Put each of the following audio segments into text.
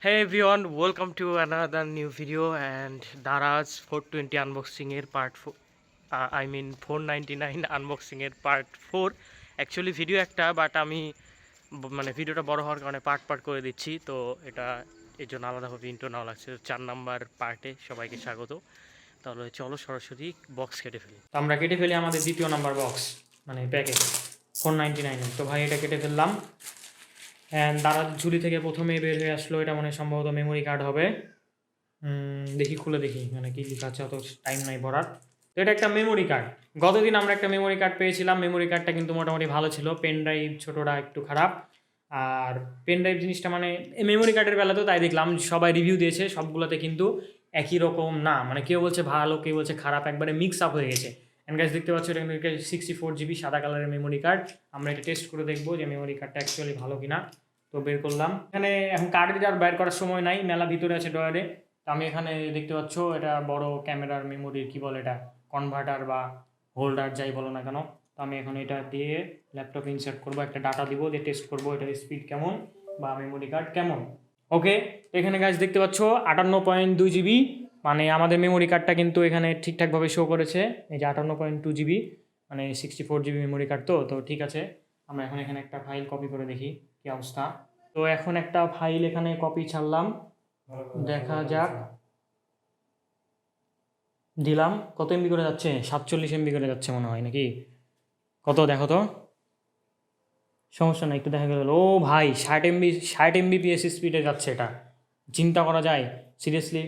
Hey everyone, welcome to another new video and Daraz 420 unboxing এর part 4 I mean 499 unboxing এর part 4 actually video একটা but আমি মানে ভিডিওটা বড় হওয়ার কারণে পার্ট করে দিচ্ছি তো এটা এর জন্য আলাদাভাবে ইন্ট্রো নেওয়া লাগছে 4 নাম্বার পার্টে সবাইকে স্বাগত। তাহলে চলো সরাসরি বক্স কেটে ফেলি। তো আমরা কেটে ফেলি আমাদের দ্বিতীয় নাম্বার বক্স মানে প্যাকেট 499 তো ভাই এটা কেটে ফেললাম। অ্যান্ড দারাজ ঝুলি থেকে প্রথমে বের হয়ে আসলো, এটা মানে সম্ভবত মেমোরি কার্ড হবে। দেখি খুলে দেখি মানে কি লেখা আছে, অত টাইম নাই পড়ার। তো এটা একটা মেমোরি কার্ড। গতদিন আমরা একটা মেমোরি কার্ড পেয়েছিলাম, মেমোরি কার্ডটা কিন্তু মোটামুটি ভালো ছিল। পেন ড্রাইভ ছোটোটা একটু খারাপ। আর পেন ড্রাইভ জিনিসটা মানে মেমোরি কার্ডের বেলাতেও তাই দেখলাম, সবাই রিভিউ দিয়েছে সবগুলোতে কিন্তু একই রকম না, মানে কেউ বলছে ভালো কেউ বলছে খারাপ, একবারে মিক্স আপ হয়ে গেছে। অ্যান্ড গাইস দেখতে পাচ্ছ এটা কিন্তু 64 GB সাদা কালারের মেমোরি কার্ড। আমরা এটা টেস্ট করে দেখবো যে মেমোরি কার্ডটা অ্যাকচুয়ালি ভালো কিনা। তো বের করলাম, এখানে এখন কার্ডের আর বের করার সময় নাই, মেলা ভিতরে আছে ড্রয়ারে। তো আমি এখানে দেখতে পাচ্ছ এটা বড় ক্যামেরার মেমোরির কি বলে এটা কনভার্টার বা হোল্ডার যাই বলো না কেন। তো আমি এখন এটা দিয়ে ল্যাপটপে ইনসার্ট করবো, একটা ডাটা দিব, দিয়ে টেস্ট করবো এটার স্পিড কেমন বা মেমোরি কার্ড কেমন। ওকে, এখানে গাইস দেখতে পাচ্ছ 58.2 GB, মানে আমাদের মেমোরি কার্ডটা কিন্তু এখানে ঠিকঠাকভাবে শো করেছে। এই যে 58.2 GB মানে 64 GB মেমোরি কার্ড। তো ঠিক আছে, আমরা এখন এখানে একটা ফাইল কপি করে দেখি কি অবস্থা। তো এখন একটা ফাইল এখানে কপি ছাড়লাম, দেখা যাক। দিলাম, কত এমবি করে যাচ্ছে? 47 MB করে যাচ্ছে মনে হয়, নাকি কত দেখো তো। সমস্যা নাই, একটু দেখা গেল। ও ভাই 60 MBps স্পিডে যাচ্ছে, এটা চিন্তা করা যায় সিরিয়াসলি।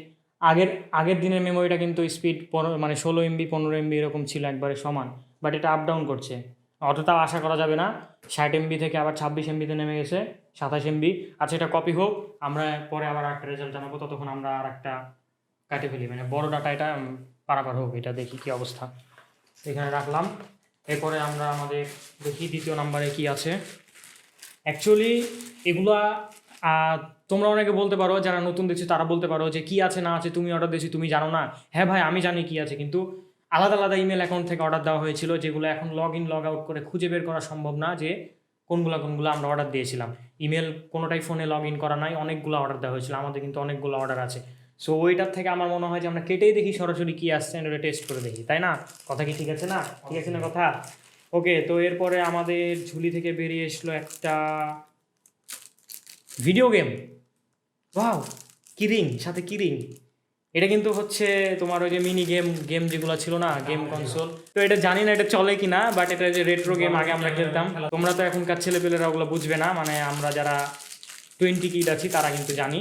আগের দিনের মেমোরিটা কিন্তু স্পিড মানে 16 MB 15 MB এরকম ছিল, একবারে সমান, বাট এটা আপ ডাউন করছে। অতটাও আশা করা যাবে না, 60 MB থেকে আবার 26 MB-তে নেমে গেছে, 27 MB। আচ্ছা এটা কপি হোক, আমরা পরে আবার একটা রেজাল্ট জানাবো, ততক্ষণ আমরা আর একটা কাটে ফেলি, মানে বড় ডাটা এটা পারাপার হোক, এটা দেখি কি অবস্থা। এখানে রাখলাম, এরপরে আমরা আমাদের দেখি দ্বিতীয় নাম্বারে কি আছে। অ্যাকচুয়ালি এগুলা তোমরা অনেকে বলতে পারো, যারা নতুন দেখছো তারা বলতে পারো যে কি আছে না আছে, তুমি অর্ডার দিয়েছি তুমি জানো না। হ্যাঁ ভাই আমি জানি কি আছে, কিন্তু আলাদা আলাদা ইমেল অ্যাকাউন্ট থেকে অর্ডার দেওয়া হয়েছিল, যেগুলো এখন লগ ইন লগ আউট করে খুঁজে বের করা সম্ভব না যে কোনগুলো আমরা অর্ডার দিয়েছিলাম। ইমেল কোনোটাই ফোনে লগ ইন করা নাই, অনেকগুলো অর্ডার দেওয়া হয়েছিল, আমাদের কিন্তু অনেকগুলো অর্ডার আছে। সো ওইটার থেকে আমার মনে হয় যে আমরা কেটেই দেখি সরাসরি কী আসছে, ওটা টেস্ট করে দেখি, তাই না? কথা কি ঠিক আছে না? ঠিক আছে না কথা? ওকে, তো এরপরে আমাদের ঝুলি থেকে বেরিয়ে এসলো একটা ভিডিও গেম। ওয়াও, কিরিং, সাথে কিরিং। এটা কিন্তু হচ্ছে তোমার ওই যে মিনি গেম যেগুলো ছিল না, গেম কনসোল। তো এটা জানি না এটা চলে কি না, বাট এটা যে রেট্রো গেম আগে আমরা খেলতাম। তোমরা তো এখনকার ছেলেপেলেরা ওগুলো বুঝবে না, মানে আমরা যারা 20 কিড আছি তারা কিন্তু জানি,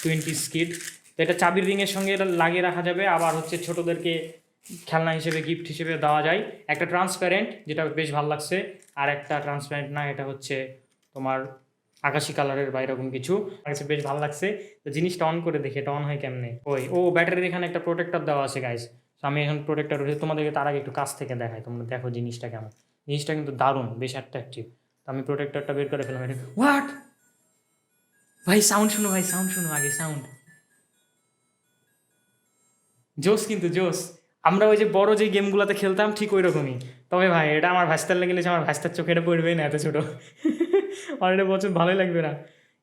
20 কিড। তো এটা চাবির রিংয়ের সঙ্গে এটা লাগিয়ে রাখা যাবে, আবার হচ্ছে ছোটোদেরকে খেলনা হিসেবে গিফট হিসেবে দেওয়া যায়। একটা ট্রান্সপারেন্ট, যেটা বেশ ভালো লাগছে, আর একটা ট্রান্সপারেন্ট না, এটা হচ্ছে তোমার আকাশি কালারের বা এরকম কিছু, বেশ ভালো লাগছে। তো জিনিসটা অন করে দেখি এটা অন হয় কেমনে। ব্যাটারির এখানে একটা প্রোটেক্টর দেওয়া আছে গাইস। তো আমি এখন প্রোটেক্টর রয়েছে, তোমাদেরকে তার আগে একটু কাছ থেকে দেখাই, তোমরা দেখো জিনিসটা কেমন। জিনিসটা কিন্তু দারুণ, বেশ অ্যাট্রাকটিভ। তো আমি প্রোটেক্টরটা বের করে ফেললাম। এটা হোয়াট ভাই, সাউন্ড শুনো ভাই, সাউন্ড শুনো আগে, সাউন্ড জোস, কিন্তু জোস। আমরা ওই যে বড় যে গেমগুলোতে খেলতাম ঠিক ওই রকমই। তবে ভাই এটা আমার ভাস্তার লেগে গেছে, আমার ভাস্তার চোখে এটা পড়বেই না, এত ছোটো আমার এটা বছর ভালোই লাগবে না।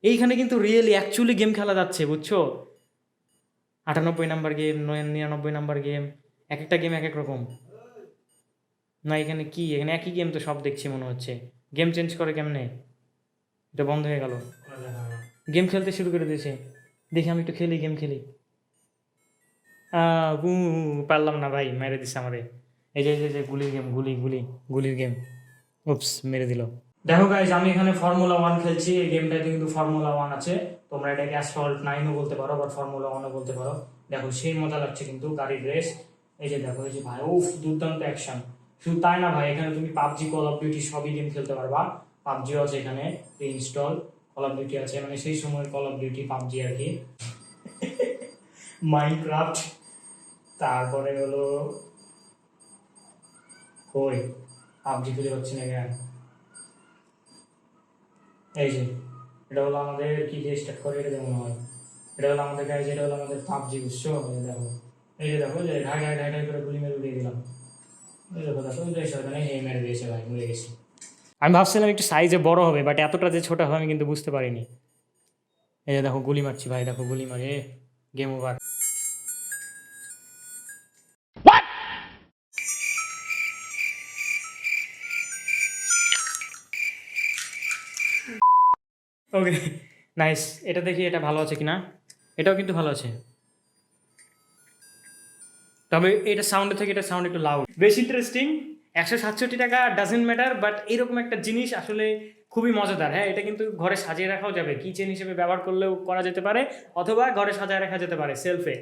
এইখানে কিন্তু রিয়েলি অ্যাকচুয়ালি গেম খেলা যাচ্ছে, বুঝছো? 98 নাম্বার গেম, 99 নাম্বার গেম, এক একটা গেম এক এক রকম। না এখানে কি, এখানে একই গেম তো সব দেখছি মনে হচ্ছে। গেম চেঞ্জ করে কেমনে? এটা বন্ধ হয়ে গেল, গেম খেলতে শুরু করে দিয়েছে। দেখি আমি একটু খেলি, গেম খেলি। পারলাম না ভাই, মেরে দিচ্ছে আমারে। এই যে গুলির গেম, গুলির গেম। উপস, মেরে দিল। দেখো গাইজ, আমি এখানে ফর্মুলা 1 খেলছি। এই গেমটাতে কিন্তু ফর্মুলা 1 আছে, তোমরা এটাকে অ্যাসফল্ট 9ও বলতে পারো, বা ফর্মুলা 1ও বলতে পারো। দেখো সেই মজা লাগছে কিন্তু গাড়ির রেস। এই যে দেখো, এই যে ভাই উফ, দুর্দান্ত অ্যাকশন। শুধু তাই না ভাই, এখানে তুমি পাবজি, কল অফ ডিউটি সবই গেম খেলতে পারবা। পাবজিও আছে এখানে ইনস্টল, কল অফ ডিউটি আছে, মানে সেই সময়ের কল অফ ডিউটি পাবজি আর কি। মাইনক্রাফট, তারপরে হলো কই পাবজি খুঁজে পাচ্ছি না কেন। এই যে এটা হলো আমাদের কি দিয়ে স্টার্ট করে, এটা যেমন হয়, এটা হলো আমাদের গাইজ, এটা হলো আমাদের পাবজি, বুঝছো? দেখো, এই যে দেখো, যে ঢাই ঢাই ঢাই ঢাই করে গুলি মেরে উড়িয়ে দিলাম। এই দেখো দেখো, এই মেরে দিয়েছে ভাই, মরে গেছি। আমি ভাবছিলাম একটু সাইজে বড় হবে, বাট এতটা যে ছোট হবে আমি কিন্তু বুঝতে পারিনি। এই যে দেখো গুলি মারছি ভাই, দেখো গুলি মারে, গেম ওভার। ওকে নাইস, এটা দেখি এটা ভালো আছে কিনা। এটাও কিন্তু ভালো আছে, তবে এটা সাউন্ডের থেকে এটা সাউন্ড একটু লাউড। বেশ ইন্টারেস্টিং। 167 টাকা ডাজেন্ট ম্যাটার, বাট এরকম একটা জিনিস আসলে খুবই মজাদার। হ্যাঁ, এটা কিন্তু ঘরে সাজিয়ে রাখাও যাবে, কিচেন হিসেবে ব্যবহার করলেও করা যেতে পারে, অথবা ঘরে সাজিয়ে রাখা যেতে পারে সেলফে।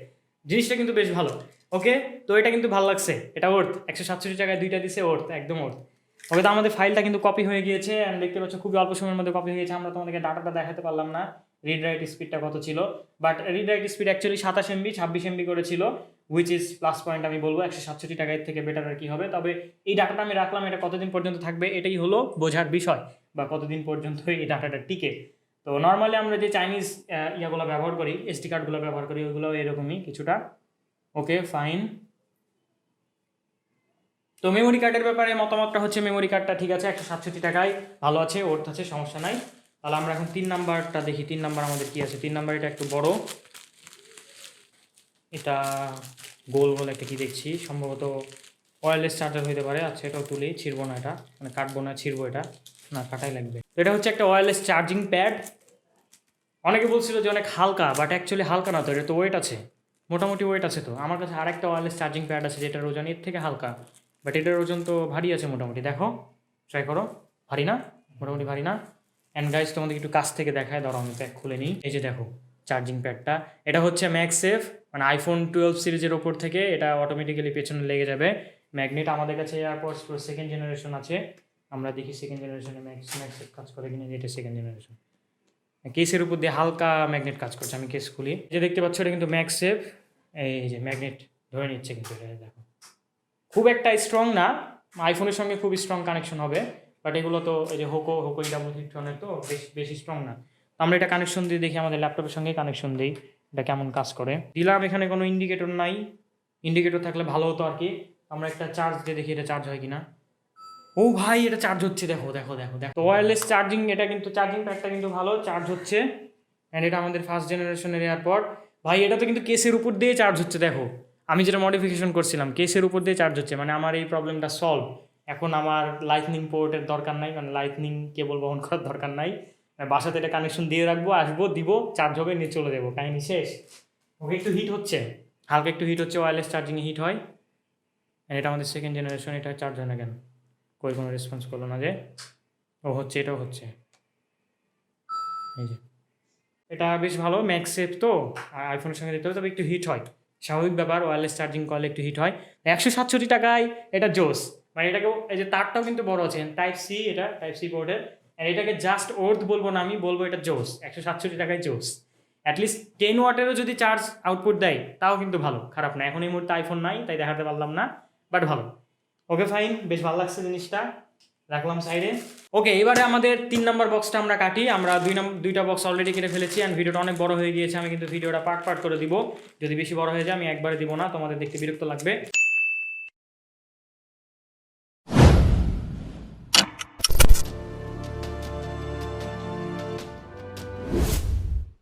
জিনিসটা কিন্তু বেশ ভালো। ওকে, তো এটা কিন্তু ভালো লাগছে, এটা ওর্থ। 167 টাকায় দুইটা দিছে, ওর্থ, একদম ওর্থ। ওকে, তো আমাদের ফাইলটা কিন্তু কপি হয়ে গিয়েছে, অ্যান্ড দেখতে পাচ্ছ খুবই অল্প সময়ের মধ্যে কপি হয়ে গেছে। আমরা তোমাদেরকে ডাটাটা দেখাতে পারলাম না, রিড রাইট স্পিডটা কত ছিল, but read write speed actually 27 MB 26 MB করেছিল, হুইচ ইজ প্লাস পয়েন্ট। আমি বলবো 167 টাকার থেকে বেটার আর কি হবে। তবে এই ডাটাটা আমি রাখলাম, এটা কতদিন পর্যন্ত থাকবে এটাই হলো বোঝার বিষয়, বা কতদিন পর্যন্ত এই ডাটাটা টিকে। তো নর্মালি আমরা যে চাইনিজ ইয়াগুলো ব্যবহার করি, এসডি কার্ডগুলো ব্যবহার করি, ওগুলো এরকমই কিছুটা। Okay fine. তো মেমোরি কার্ডের ব্যাপারে মতামতটা হচ্ছে, মেমোরি কার্ডটা ঠিক আছে, 167 টাকায় ভালো আছে, ওর্থ আছে, সমস্যা নাই। তাহলে আমরা এখন 3 নাম্বারটা দেখি। 3 নাম্বার আমাদের কি আছে? 3 নাম্বার এটা একটু বড়, এটা গোল গোল একটা কি দেখছি, সম্ভবত ওয়্যারলেস চার্জার হইতে পারে। আচ্ছা, এটাও তুলি, ছিড়বো না, এটা মানে কাটবো না, ছিড়বো, এটা না কাটাই লাগবে। তো এটা হচ্ছে একটা ওয়্যারলেস চার্জিং প্যাড। অনেকে বলছিল যে অনেক হালকা, বাট অ্যাকচুয়ালি হালকা না, তো এটা তো ওয়েট আছে, মোটামুটি ওয়েট আছে। তো আমার কাছে আরেকটা ওয়্যারলেস চার্জিং প্যাড আছে যেটার ওজন এর থেকে হালকা, বাট এটার ওজন তো ভারী আছে মোটামুটি। দেখো, ট্রাই করো, ভারী না? মোটামুটি ভারী না? অ্যান্ড গাইজ তোমাদের একটু কাছ থেকে দেখায়, ধরো আমি প্যাক খুলে নিই। এই যে দেখো চার্জিং প্যাডটা, এটা হচ্ছে ম্যাগসেফ, মানে আইফোন 12 সিরিজের ওপর থেকে এটা অটোমেটিক্যালি পেছনে লেগে যাবে ম্যাগনেট। আমাদের কাছে এয়ারপডস প্রো 2nd জেনারেশন আছে, আমরা দেখি 2nd জেনারেশনে ম্যাগসেফ কাজ করে কিনা। এটা 2nd জেনারেশন, কেসের উপর দিয়ে হালকা ম্যাগনেট কাজ করছে। আমি কেস খুলি, যে দেখতে পাচ্ছ এটা কিন্তু ম্যাগসেফ, এই যে ম্যাগনেট ধরে নিচ্ছে কিন্তু এটা। দেখো খুব একটা স্ট্রং না, আইফোনের সঙ্গে খুব স্ট্রং কানেকশন হবে, বাট এগুলো তো এই যে হোকো ডাবল হিট্রনের তো বেশি স্ট্রং না। আমরা এটা কানেকশন দিয়ে দেখি, আমাদের ল্যাপটপের সঙ্গে কানেকশন দিই, এটা কেমন কাজ করে। দিলাম, এখানে কোনো ইন্ডিকেটর নাই, ইন্ডিকেটর থাকলে ভালো হতো আর কি। আমরা একটা চার্জ দিয়ে দেখি এটা চার্জ হয় কিনা। ও ভাই, এটা চার্জ হচ্ছে, দেখো দেখো দেখো দেখো। তো ওয়্যারলেস চার্জিং, এটা কিন্তু চার্জিং প্যাডটা কিন্তু ভালো চার্জ হচ্ছে। অ্যান্ড এটা আমাদের 1st জেনারেশনের এয়ারপড। ভাই এটা তো কিন্তু কেসের উপর দিয়ে চার্জ হচ্ছে, দেখো আমি যেটা মডিফিকেশন করছিলাম, কেসের উপর দিয়ে চার্জ হচ্ছে, মানে আমার এই প্রবলেমটা সলভ। এখন আমার লাইটনিং পোর্টের দরকার নাই, মানে লাইটনিং কেবল বহন করার দরকার নাই। বাসাতে এটা কানেকশন দিয়ে রাখবো, আসবো, দিব, চার্জ হবে, নিয়ে চলে যাবো, কাহিনি শেষ। ওকে, একটু হিট হচ্ছে, হালকা একটু হিট হচ্ছে, ওয়্যারলেস চার্জিংয়ে হিট হয়। এটা আমাদের 2nd জেনারেশন, এটা চার্জ হয় না কেন? কই কোনো রেসপন্স করলো না যে। ও হচ্ছে, এটাও হচ্ছে, এই যে এটা বেশ ভালো, ম্যাগসেফ তো আইফোনের সঙ্গে দিতে হবে, তবে একটু হিট হয়, স্বাভাবিক ব্যাপার, ওয়্যারলেস চার্জিং করলে একটু হিট হয়। 167 টাকায় এটা জোস, মানে এটাকেও, এই যে তারটাও কিন্তু বড় আছে, টাইপ সি, এটা টাইপ সি পোর্টের। এটাকে জাস্ট ওর্থ বলবো না, আমি বলবো এটা জোস, 167 টাকায় জোস। অ্যাটলিস্ট 10 ওয়াটেরও যদি চার্জ আউটপুট দেয় তাও কিন্তু ভালো, খারাপ না। এখন এই মুহূর্তে আইফোন নাই তাই দেখাতে পারলাম না, বাট ভালো। ওকে ফাইন, বেশ ভালো লাগছে জিনিসটা, রাখলাম সাইডে। ওকে, এবারে আমাদের 3 নাম্বার বক্সটা আমরা কাটি। আমরা দুইটা বক্স অলরেডি কেটে ফেলেছি, অ্যান্ড ভিডিওটা অনেক বড় হয়ে গিয়েছে। আমি কিন্তু ভিডিওটা পার্ট করে দিব, যদি বেশি বড় হয়ে যায় আমি একবারে দিব না, তোমাদের দেখতে বিরক্ত লাগবে।